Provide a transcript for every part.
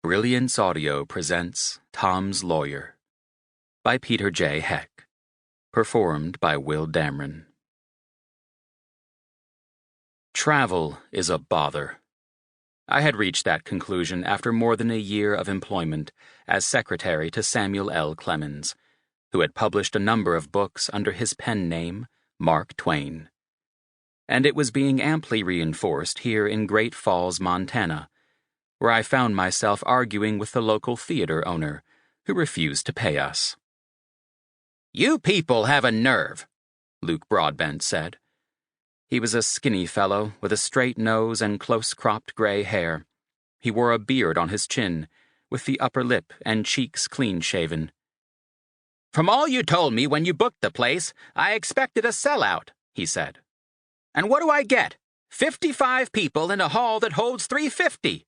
Brilliance Audio presents Tom's Lawyer by Peter J. Heck. Performed by Will Damron. Travel is a bother. I had reached that conclusion after more than a year of employment as secretary to Samuel L. Clemens, who had published a number of books under his pen name, Mark Twain. And it was being amply reinforced here in Great Falls, Montana, where I found myself arguing with the local theater owner, who refused to pay us. "You people have a nerve," Luke Broadbent said. He was a skinny fellow with a straight nose and close-cropped gray hair. He wore a beard on his chin, with the upper lip and cheeks clean-shaven. "From all you told me when you booked the place, I expected a sellout," he said. "And what do I get? 55 people in a hall that holds 350.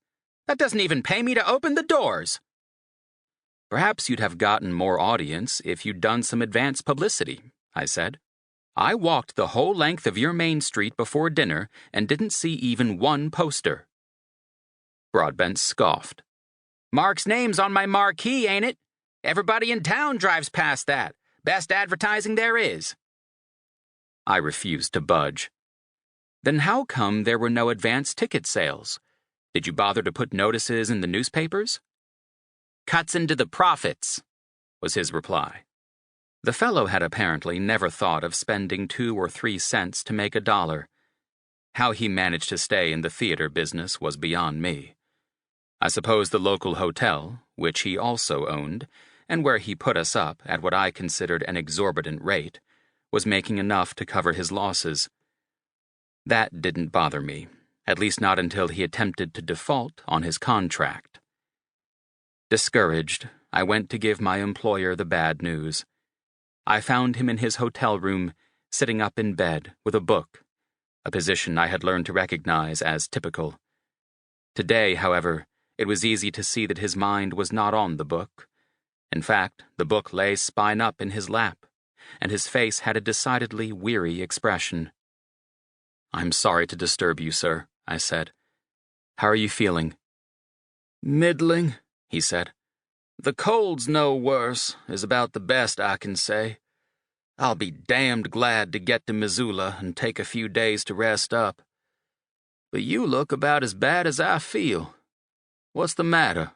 That doesn't even pay me to open the doors." "Perhaps you'd have gotten more audience if you'd done some advance publicity," I said. "I walked the whole length of your main street before dinner and didn't see even one poster." Broadbent scoffed. "Mark's name's on my marquee, ain't it? Everybody in town drives past that. Best advertising there is." I refused to budge. "Then how come there were no advance ticket sales? Did you bother to put notices in the newspapers?" "Cuts into the profits," was his reply. The fellow had apparently never thought of spending 2 or 3 cents to make $1. How he managed to stay in the theater business was beyond me. I suppose the local hotel, which he also owned, and where he put us up at what I considered an exorbitant rate, was making enough to cover his losses. That didn't bother me, at least not until he attempted to default on his contract. Discouraged, I went to give my employer the bad news. I found him in his hotel room, sitting up in bed with a book, a position I had learned to recognize as typical. Today, however, it was easy to see that his mind was not on the book. In fact, the book lay spine up in his lap, and his face had a decidedly weary expression. "I'm sorry to disturb you, sir," I said. "How are you feeling?" "Middling," he said. "The cold's no worse, is about the best I can say. I'll be damned glad to get to Missoula and take a few days to rest up. But you look about as bad as I feel. What's the matter?"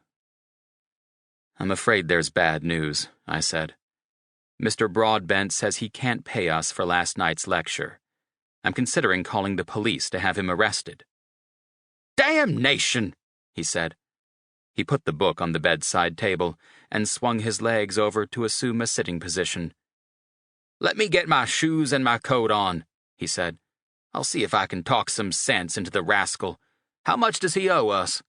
"I'm afraid there's bad news," I said. "Mr. Broadbent says he can't pay us for last night's lecture. I'm considering calling the police to have him arrested." "Damnation!" he said. He put the book on the bedside table and swung his legs over to assume a sitting position. "Let me get my shoes and my coat on," he said. "I'll see if I can talk some sense into the rascal. How much does he owe us?"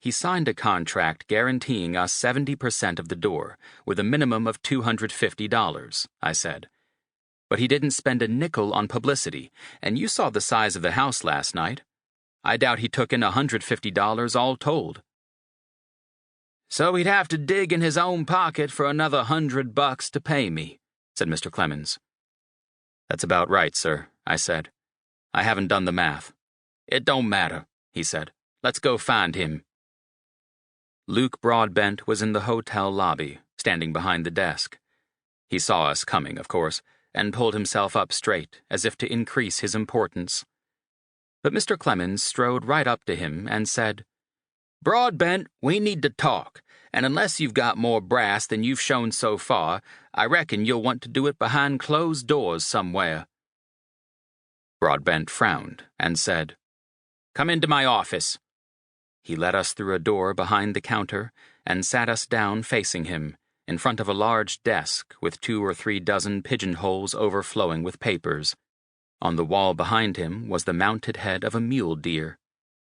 "He signed a contract guaranteeing us 70% of the door, with a minimum of $250, I said. "But he didn't spend a nickel on publicity, and you saw the size of the house last night. I doubt he took in $150 all told." "So he'd have to dig in his own pocket for another $100 to pay me," said Mr. Clemens. "That's about right, sir," I said. "I haven't done the math." "It don't matter," he said. "Let's go find him." Luke Broadbent was in the hotel lobby, standing behind the desk. He saw us coming, of course, and pulled himself up straight, as if to increase his importance. But Mr. Clemens strode right up to him and said, "Broadbent, we need to talk, and unless you've got more brass than you've shown so far, I reckon you'll want to do it behind closed doors somewhere." Broadbent frowned and said, "Come into my office." He led us through a door behind the counter and sat us down facing him, in front of a large desk with 2 or 3 dozen pigeonholes overflowing with papers. On the wall behind him was the mounted head of a mule deer.